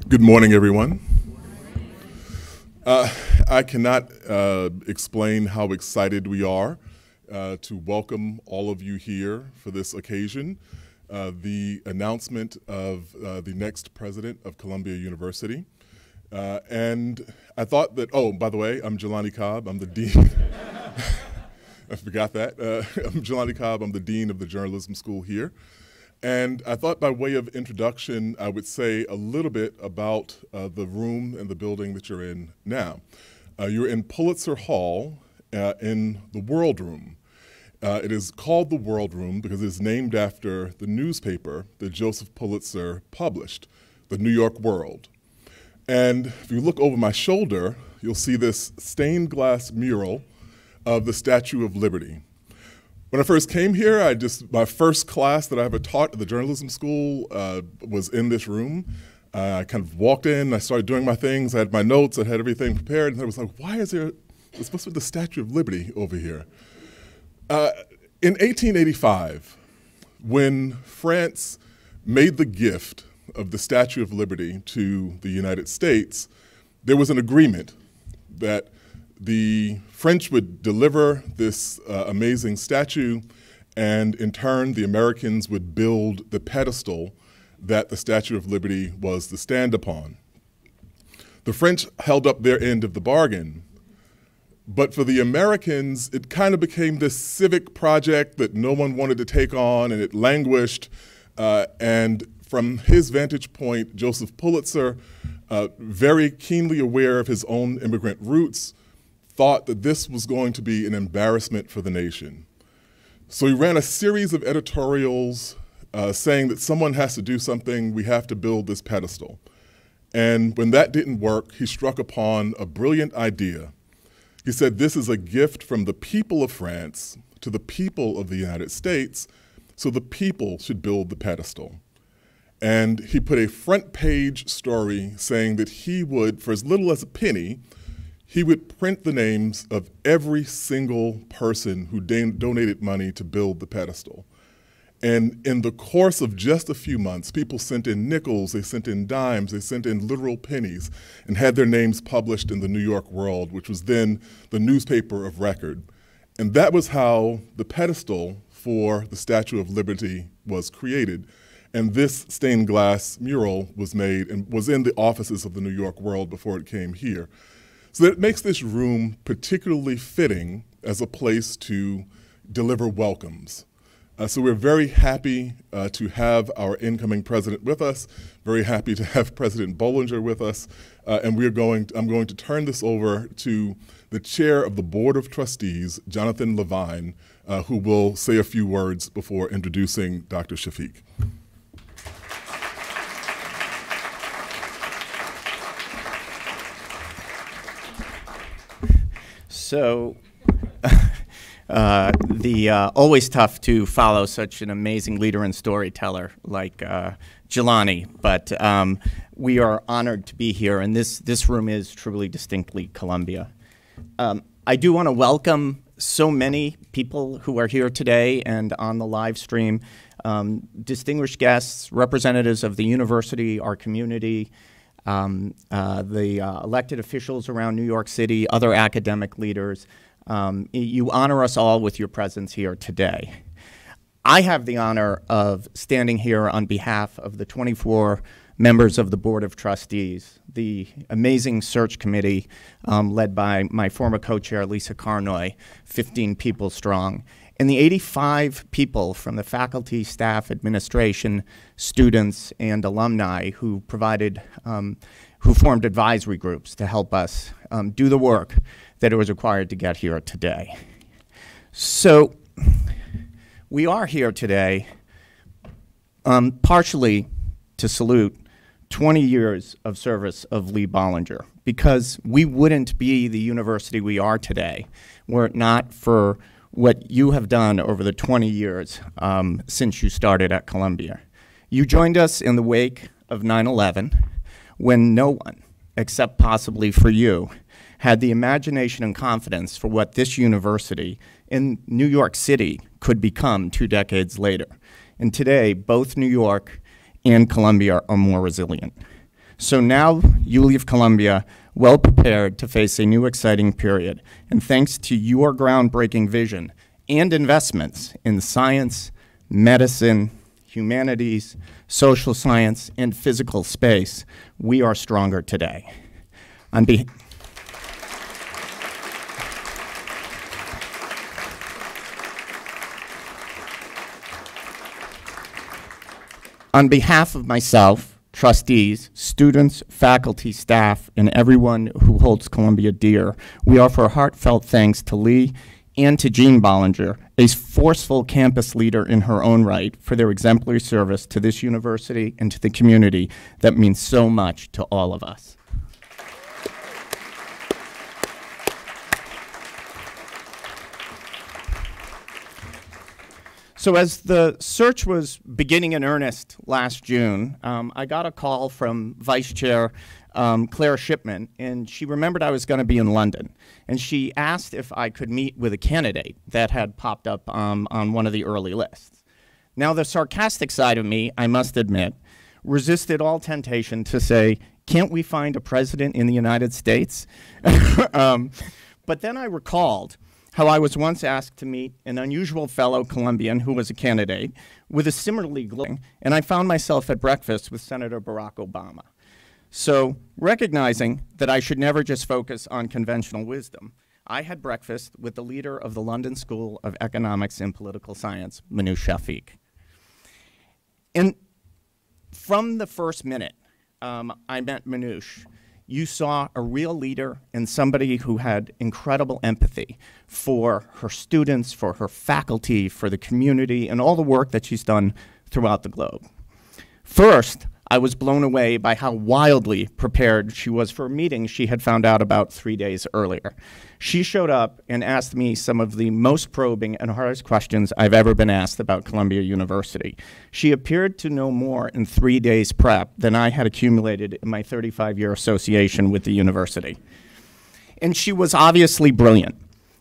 Good morning, everyone. I cannot explain how excited we are to welcome all of you here for this occasion, the announcement of the next president of Columbia University. And I thought that, oh, by the way, I'm Jelani Cobb. I'm the dean. I forgot that. I'm Jelani Cobb. I'm the dean of the journalism school here. And I thought by way of introduction, I would say a little bit about the room and the building that you're in now. You're in Pulitzer Hall in the World Room. It is called the World Room because it's named after the newspaper that Joseph Pulitzer published, the New York World. And if you look over my shoulder, you'll see this stained glass mural of the Statue of Liberty. When I first came here, my first class that I ever taught at the journalism school was in this room. I kind of walked in, I started doing my things, I had my notes, I had everything prepared, and I was like, why is there's supposed to be the Statue of Liberty over here? In 1885, when France made the gift of the Statue of Liberty to the United States, there was an agreement that the French would deliver this amazing statue, and in turn, the Americans would build the pedestal that the Statue of Liberty was to stand upon. The French held up their end of the bargain, but for the Americans, it kind of became this civic project that no one wanted to take on, and it languished. And from his vantage point, Joseph Pulitzer, very keenly aware of his own immigrant roots, thought that this was going to be an embarrassment for the nation. So he ran a series of editorials saying that someone has to do something, we have to build this pedestal. And when that didn't work, he struck upon a brilliant idea. He said, this is a gift from the people of France to the people of the United States, so the people should build the pedestal. And he put a front page story saying that he would, for as little as a penny, he would print the names of every single person who donated money to build the pedestal. And in the course of just a few months, people sent in nickels, they sent in dimes, they sent in literal pennies, and had their names published in the New York World, which was then the newspaper of record. And that was how the pedestal for the Statue of Liberty was created. And this stained glass mural was made and was in the offices of the New York World before it came here. So that makes this room particularly fitting as a place to deliver welcomes. So we're very happy to have our incoming president with us, very happy to have President Bollinger with us, and I'm going to turn this over to the chair of the Board of Trustees, Jonathan Levine, who will say a few words before introducing Dr. Shafik. So, always tough to follow such an amazing leader and storyteller like Jelani, but we are honored to be here, and this room is truly distinctly Columbia. I do want to welcome so many people who are here today and on the live stream, distinguished guests, representatives of the university, our community, the elected officials around New York City, other academic leaders. You honor us all with your presence here today. I have the honor of standing here on behalf of the 24 members of the Board of Trustees, the amazing search committee led by my former co-chair, Lisa Carnoy, 15 people strong, and the 85 people from the faculty, staff, administration, students, and alumni who provided, who formed advisory groups to help us do the work that it was required to get here today. So we are here today partially to salute 20 years of service of Lee Bollinger, because we wouldn't be the university we are today were it not for what you have done over the 20 years since you started at Columbia. You joined us in the wake of 9/11 when no one, except possibly for you, had the imagination and confidence for what this university in New York City could become 2 decades later. And today, both New York and Columbia are more resilient. So now you leave Columbia well prepared to face a new exciting period. And thanks to your groundbreaking vision and investments in science, medicine, humanities, social science, and physical space, we are stronger today. On behalf of myself, trustees, students, faculty, staff, and everyone who holds Columbia dear, we offer a heartfelt thanks to Lee and to Jean Bollinger, a forceful campus leader in her own right, for their exemplary service to this university and to the community that means so much to all of us. So as the search was beginning in earnest last June, I got a call from Vice Chair Claire Shipman, and she remembered I was going to be in London. And she asked if I could meet with a candidate that had popped up on one of the early lists. Now, the sarcastic side of me, I must admit, resisted all temptation to say, can't we find a president in the United States? But then I recalled how I was once asked to meet an unusual fellow Colombian who was a candidate with a similarly glowing, and I found myself at breakfast with Senator Barack Obama. So, recognizing that I should never just focus on conventional wisdom, I had breakfast with the leader of the London School of Economics and Political Science, Minouche Shafik. And from the first minute I met Minouche, you saw a real leader and somebody who had incredible empathy for her students, for her faculty, for the community, and all the work that she's done throughout the globe. First, I was blown away by how wildly prepared she was for a meeting she had found out about 3 days earlier. She showed up and asked me some of the most probing and hardest questions I've ever been asked about Columbia University. She appeared to know more in 3 days prep than I had accumulated in my 35-year association with the university. And she was obviously brilliant.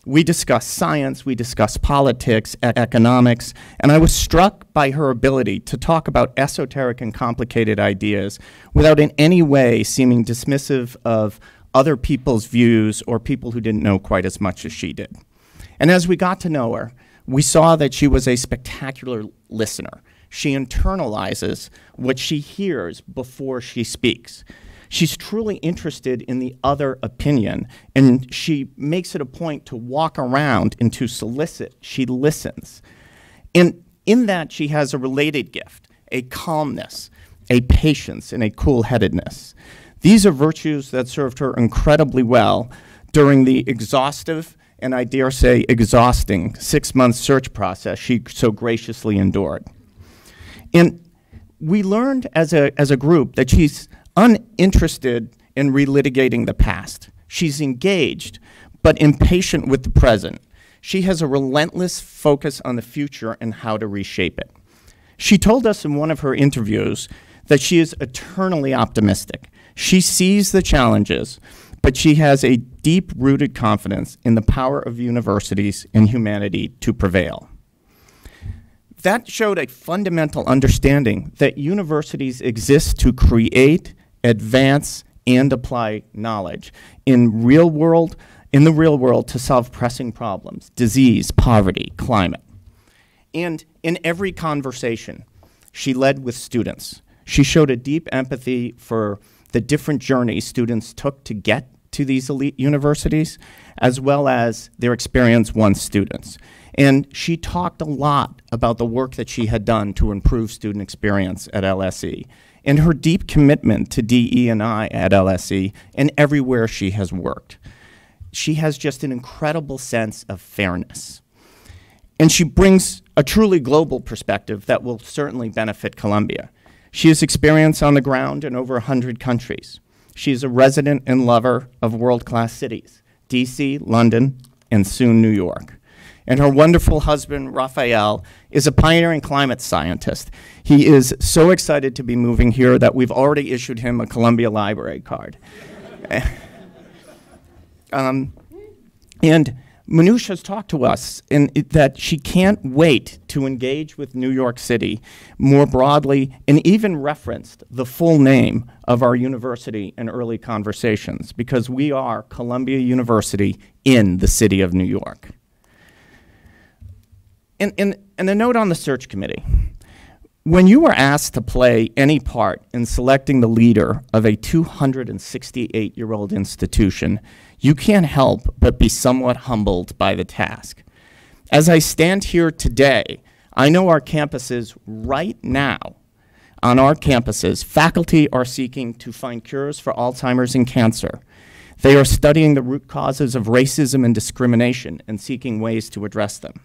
We discussed science, we discussed politics, economics, and I was struck by her ability to talk about esoteric and complicated ideas without in any way seeming dismissive of other people's views or people who didn't know quite as much as she did. And as we got to know her, we saw that she was a spectacular listener. She internalizes what she hears before she speaks. She's truly interested in the other opinion, and she makes it a point to walk around and to solicit. She listens. And in that, she has a related gift, a calmness, a patience, and a cool-headedness. These are virtues that served her incredibly well during the exhaustive, and I dare say exhausting, 6-month search process she so graciously endured. And we learned as a group that she's uninterested in relitigating the past. She's engaged, but impatient with the present. She has a relentless focus on the future and how to reshape it. She told us in one of her interviews that she is eternally optimistic. She sees the challenges, but she has a deep-rooted confidence in the power of universities and humanity to prevail. That showed a fundamental understanding that universities exist to create, advance, and apply knowledge in the real world to solve pressing problems, disease, poverty, climate. And in every conversation, she led with students. She showed a deep empathy for the different journeys students took to get to these elite universities, as well as their experience once students. And she talked a lot about the work that she had done to improve student experience at LSE, and her deep commitment to DE&I at LSE and everywhere she has worked. She has just an incredible sense of fairness. And she brings a truly global perspective that will certainly benefit Columbia. She has experience on the ground in over 100 countries. She is a resident and lover of world-class cities, DC, London, and soon New York. And her wonderful husband, Raphael, is a pioneering climate scientist. He is so excited to be moving here that we've already issued him a Columbia Library card. And Minouche has talked to us that she can't wait to engage with New York City more broadly, and even referenced the full name of our university in early conversations, because we are Columbia University in the city of New York. And a note on the search committee. When you were asked to play any part in selecting the leader of a 268-year-old institution, you can't help but be somewhat humbled by the task. As I stand here today, I know our campuses right now, on our campuses, faculty are seeking to find cures for Alzheimer's and cancer. They are studying the root causes of racism and discrimination and seeking ways to address them.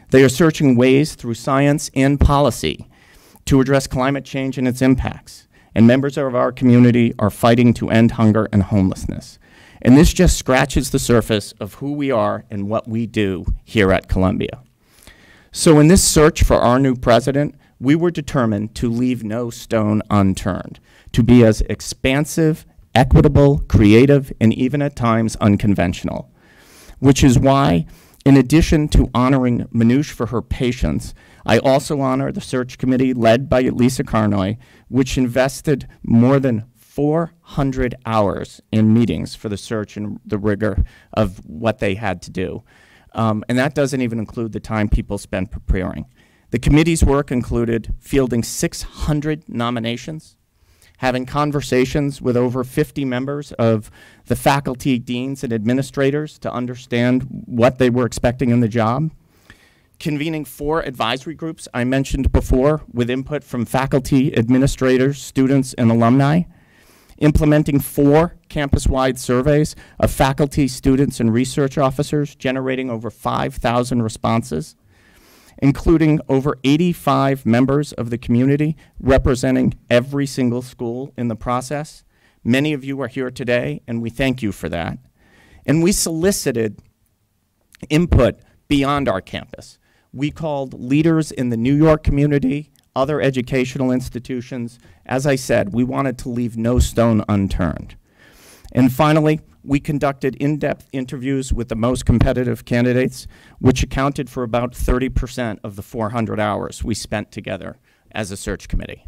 They are searching ways through science and policy to address climate change and its impacts. And members of our community are fighting to end hunger and homelessness. And this just scratches the surface of who we are and what we do here at Columbia. So in this search for our new president, we were determined to leave no stone unturned, to be as expansive, equitable, creative, and even at times unconventional. Which is why, in addition to honoring Minouche for her patience, I also honor the search committee led by Lisa Carnoy, which invested more than 400 hours in meetings for the search and the rigor of what they had to do. And that doesn't even include the time people spent preparing. The committee's work included fielding 600 nominations, having conversations with over 50 members of the faculty, deans, and administrators to understand what they were expecting in the job, convening 4 advisory groups I mentioned before with input from faculty, administrators, students, and alumni, implementing 4 campus-wide surveys of faculty, students, and research officers, generating over 5,000 responses, including over 85 members of the community representing every single school in the process. Many of you are here today, and we thank you for that. And we solicited input beyond our campus. We called leaders in the New York community, other educational institutions. As I said, we wanted to leave no stone unturned. And finally, we conducted in-depth interviews with the most competitive candidates, which accounted for about 30% of the 400 hours we spent together as a search committee.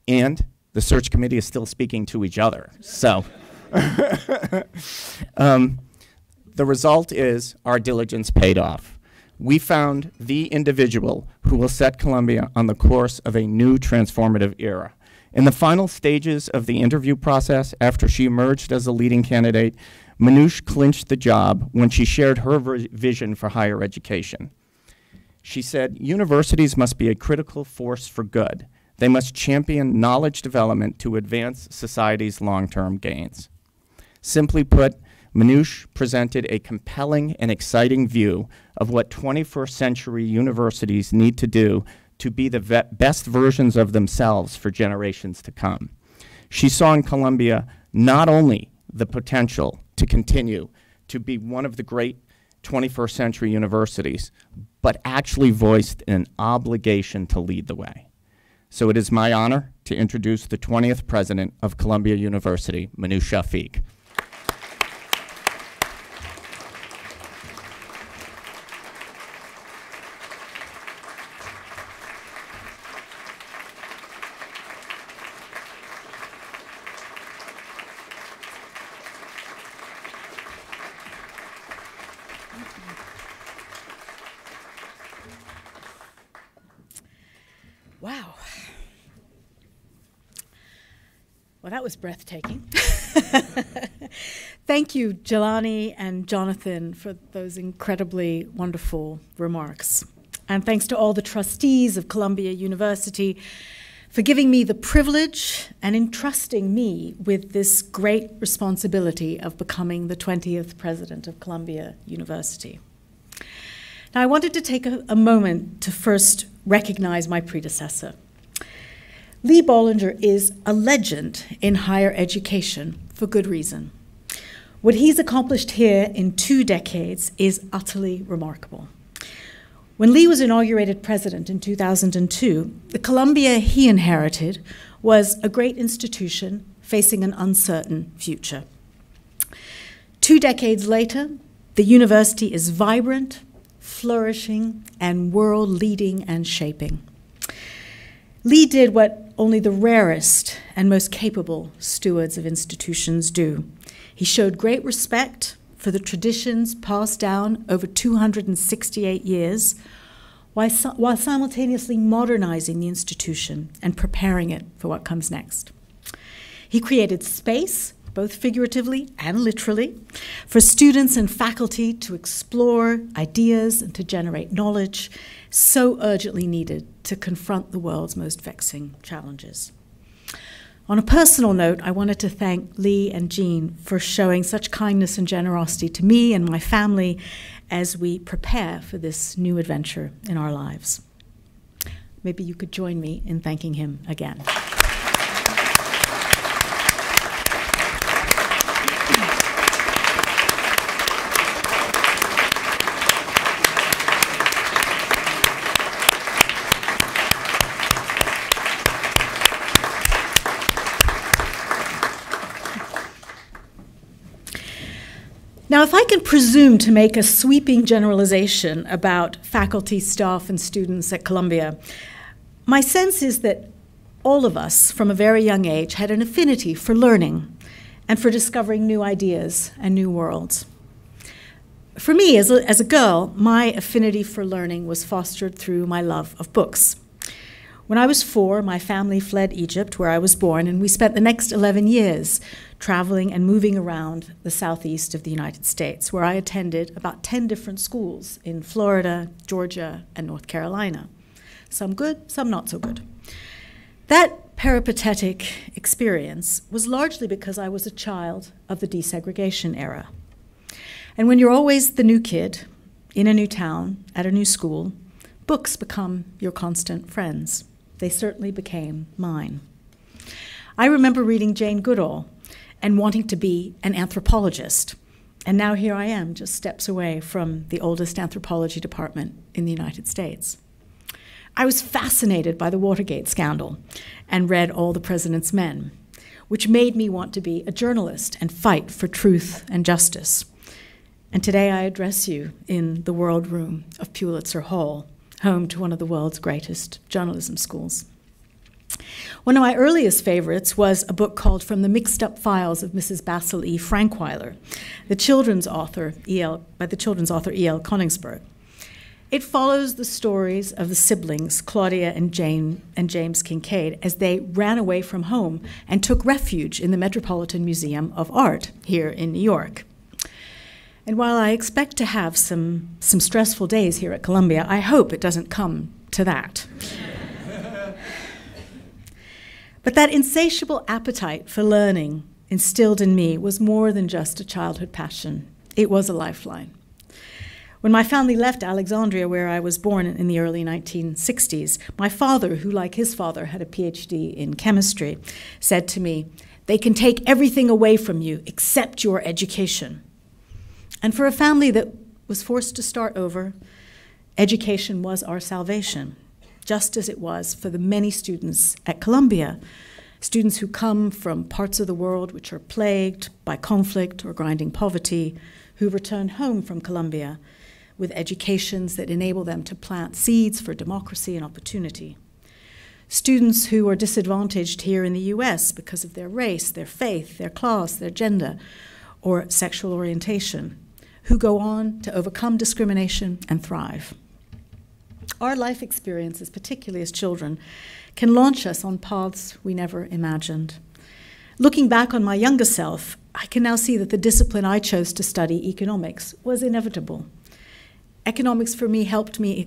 And the search committee is still speaking to each other. So the result is our diligence paid off. We found the individual who will set Columbia on the course of a new transformative era. In the final stages of the interview process, after she emerged as a leading candidate, Minouche clinched the job when she shared her vision for higher education. She said, universities must be a critical force for good. They must champion knowledge development to advance society's long-term gains. Simply put, Minouche presented a compelling and exciting view of what 21st century universities need to do to be the best versions of themselves for generations to come. She saw in Columbia not only the potential to continue to be one of the great 21st century universities, but actually voiced an obligation to lead the way. So it is my honor to introduce the 20th president of Columbia University, Minouche Shafik. Wow. Well, that was breathtaking. Thank you, Jelani and Jonathan, for those incredibly wonderful remarks. And thanks to all the trustees of Columbia University for giving me the privilege and entrusting me with this great responsibility of becoming the 20th president of Columbia University. Now, I wanted to take a moment to first recognize my predecessor. Lee Bollinger is a legend in higher education for good reason. What he's accomplished here in 2 decades is utterly remarkable. When Lee was inaugurated president in 2002, the Columbia he inherited was a great institution facing an uncertain future. 2 decades later, The university is vibrant, flourishing, and world-leading and shaping. Lee did what only the rarest and most capable stewards of institutions do. He showed great respect for the traditions passed down over 268 years, while simultaneously modernizing the institution and preparing it for what comes next. He created space, both figuratively and literally, for students and faculty to explore ideas and to generate knowledge so urgently needed to confront the world's most vexing challenges. On a personal note, I wanted to thank Lee and Jean for showing such kindness and generosity to me and my family as we prepare for this new adventure in our lives. Maybe you could join me in thanking him again. Now, if I can presume to make a sweeping generalization about faculty, staff, and students at Columbia, my sense is that all of us, from a very young age, had an affinity for learning and for discovering new ideas and new worlds. For me, as a girl, my affinity for learning was fostered through my love of books. When I was 4, my family fled Egypt, where I was born, and we spent the next 11 years traveling and moving around the southeast of the United States, where I attended about 10 different schools in Florida, Georgia, and North Carolina. Some good, some not so good. That peripatetic experience was largely because I was a child of the desegregation era. And when you're always the new kid, in a new town, at a new school, books become your constant friends. They certainly became mine. I remember reading Jane Goodall and wanting to be an anthropologist. And now here I am, just steps away from the oldest anthropology department in the United States. I was fascinated by the Watergate scandal and read All the President's Men, which made me want to be a journalist and fight for truth and justice. And today I address you in the World Room of Pulitzer Hall, home to one of the world's greatest journalism schools. One of my earliest favorites was a book called From the Mixed Up Files of Mrs. Basil E. Frankweiler, by the children's author E.L. Konigsberg. It follows the stories of the siblings, Claudia and James Kincaid, as they ran away from home and took refuge in the Metropolitan Museum of Art here in New York. And while I expect to have some stressful days here at Columbia, I hope it doesn't come to that. But that insatiable appetite for learning instilled in me was more than just a childhood passion. It was a lifeline. When my family left Alexandria, where I was born in the early 1960s, my father, who like his father had a PhD in chemistry, said to me, "They can take everything away from you except your education." And for a family that was forced to start over, education was our salvation, just as it was for the many students at Columbia, students who come from parts of the world which are plagued by conflict or grinding poverty, who return home from Columbia with educations that enable them to plant seeds for democracy and opportunity. Students who are disadvantaged here in the US because of their race, their faith, their class, their gender, or sexual orientation, who go on to overcome discrimination and thrive. Our life experiences, particularly as children, can launch us on paths we never imagined. Looking back on my younger self, I can now see that the discipline I chose to study, economics, was inevitable. Economics for me helped me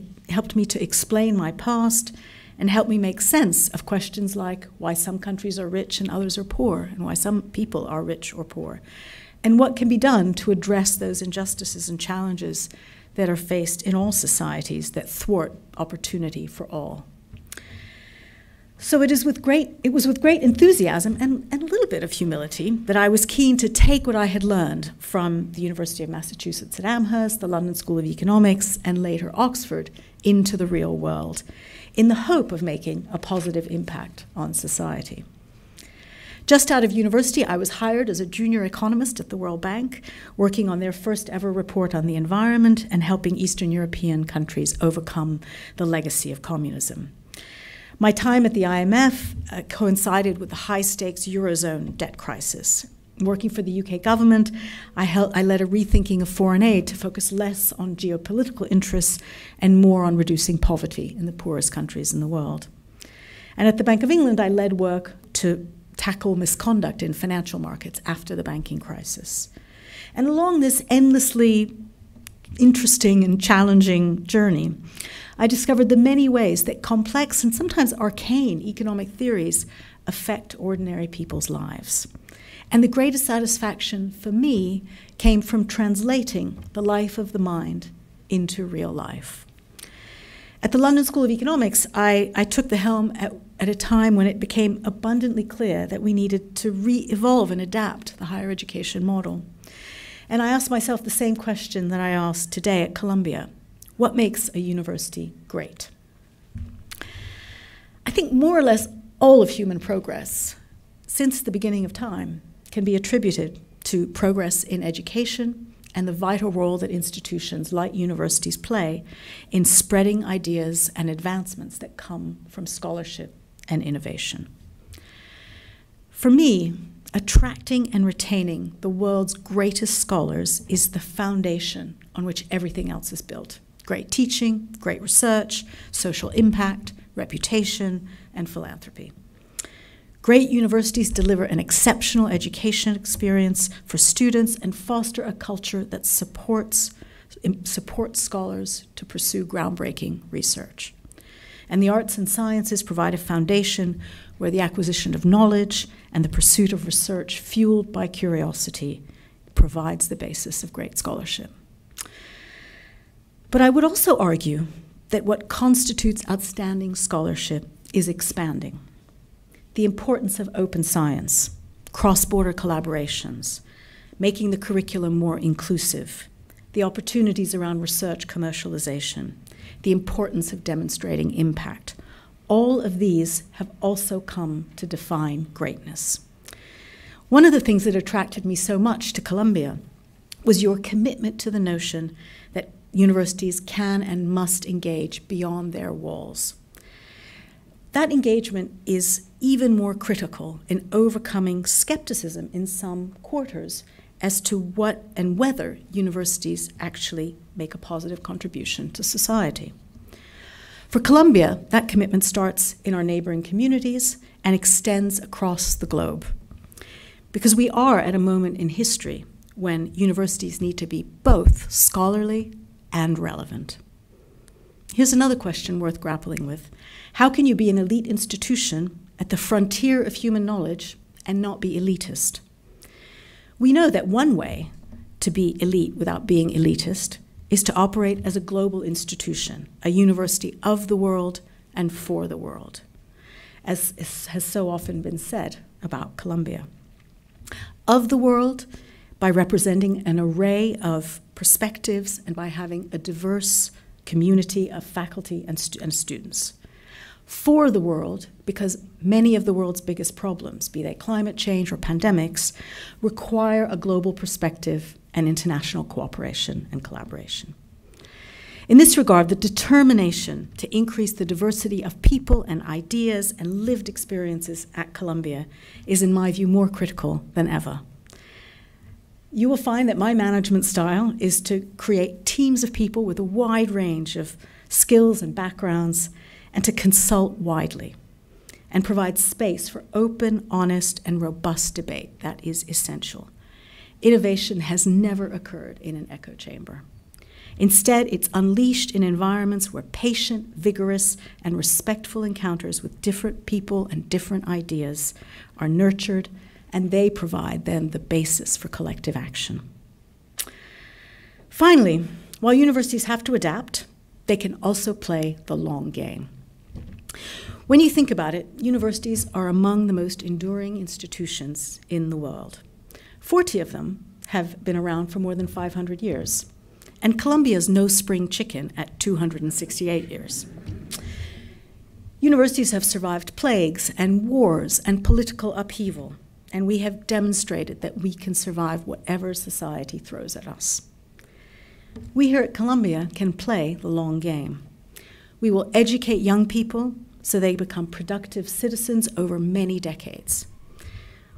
to explain my past and helped me make sense of questions like why some countries are rich and others are poor, and why some people are rich or poor, and what can be done to address those injustices and challenges that are faced in all societies that thwart opportunity for all. So it was with great enthusiasm and a little bit of humility that I was keen to take what I had learned from the University of Massachusetts at Amherst, the London School of Economics, and later Oxford into the real world, in the hope of making a positive impact on society. Just out of university, I was hired as a junior economist at the World Bank, working on their first ever report on the environment and helping Eastern European countries overcome the legacy of communism. My time at the IMF coincided with the high-stakes Eurozone debt crisis. Working for the UK government, I led a rethinking of foreign aid to focus less on geopolitical interests and more on reducing poverty in the poorest countries in the world. And at the Bank of England, I led work to tackle misconduct in financial markets after the banking crisis. And along this endlessly interesting and challenging journey, I discovered the many ways that complex and sometimes arcane economic theories affect ordinary people's lives. And the greatest satisfaction for me came from translating the life of the mind into real life. At the London School of Economics, I took the helm at a time when it became abundantly clear that we needed to re-evolve and adapt the higher education model. And I asked myself the same question that I asked today at Columbia. What makes a university great? I think more or less all of human progress since the beginning of time can be attributed to progress in education and the vital role that institutions like universities play in spreading ideas and advancements that come from scholarship and innovation. For me, attracting and retaining the world's greatest scholars is the foundation on which everything else is built. Great teaching, great research, social impact, reputation, and philanthropy. Great universities deliver an exceptional education experience for students and foster a culture that supports scholars to pursue groundbreaking research. And the arts and sciences provide a foundation where the acquisition of knowledge and the pursuit of research fueled by curiosity provides the basis of great scholarship. But I would also argue that what constitutes outstanding scholarship is expanding. The importance of open science, cross-border collaborations, making the curriculum more inclusive, the opportunities around research commercialization, the importance of demonstrating impact. All of these have also come to define greatness. One of the things that attracted me so much to Columbia was your commitment to the notion that universities can and must engage beyond their walls. That engagement is even more critical in overcoming skepticism in some quarters as to what and whether universities actually make a positive contribution to society. For Columbia, that commitment starts in our neighboring communities and extends across the globe. Because we are at a moment in history when universities need to be both scholarly and relevant. Here's another question worth grappling with. How can you be an elite institution at the frontier of human knowledge and not be elitist? We know that one way to be elite without being elitist is to operate as a global institution, a university of the world and for the world, as has so often been said about Columbia. Of the world, by representing an array of perspectives and by having a diverse community of faculty and students. For the world, because many of the world's biggest problems, be they climate change or pandemics, require a global perspective and international cooperation and collaboration. In this regard, the determination to increase the diversity of people and ideas and lived experiences at Columbia is, in my view, more critical than ever. You will find that my management style is to create teams of people with a wide range of skills and backgrounds and to consult widely and provide space for open, honest, and robust debate. That is essential. Innovation has never occurred in an echo chamber. Instead, it's unleashed in environments where patient, vigorous, and respectful encounters with different people and different ideas are nurtured, and they provide then the basis for collective action. Finally, while universities have to adapt, they can also play the long game. When you think about it, universities are among the most enduring institutions in the world. 40 of them have been around for more than 500 years, and Columbia's no spring chicken at 268 years. Universities have survived plagues and wars and political upheaval. and we have demonstrated that we can survive whatever society throws at us. We here at Columbia can play the long game. We will educate young people so they become productive citizens over many decades.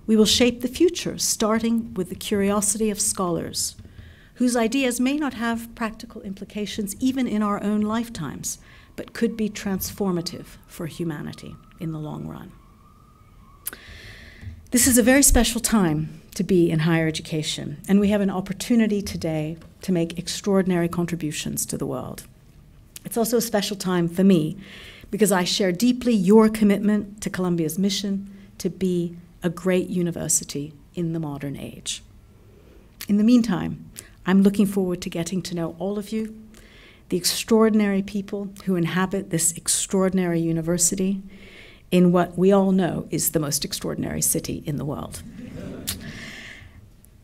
We will shape the future, starting with the curiosity of scholars, whose ideas may not have practical implications even in our own lifetimes, but could be transformative for humanity in the long run. This is a very special time to be in higher education, and we have an opportunity today to make extraordinary contributions to the world. It's also a special time for me because I share deeply your commitment to Columbia's mission to be a great university in the modern age. In the meantime, I'm looking forward to getting to know all of you, the extraordinary people who inhabit this extraordinary university in what we all know is the most extraordinary city in the world.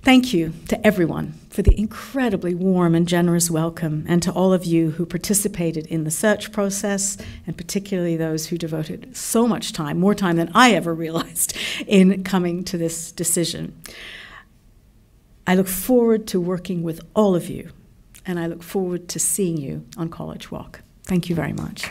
Thank you to everyone for the incredibly warm and generous welcome, and to all of you who participated in the search process, and particularly those who devoted so much time, more time than I ever realized, in coming to this decision. I look forward to working with all of you, and I look forward to seeing you on College Walk. Thank you very much.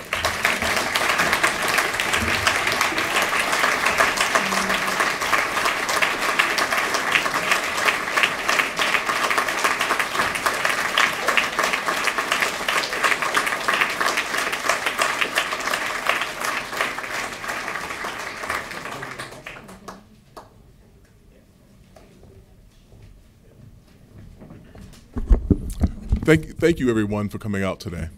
Thank you, everyone, for coming out today.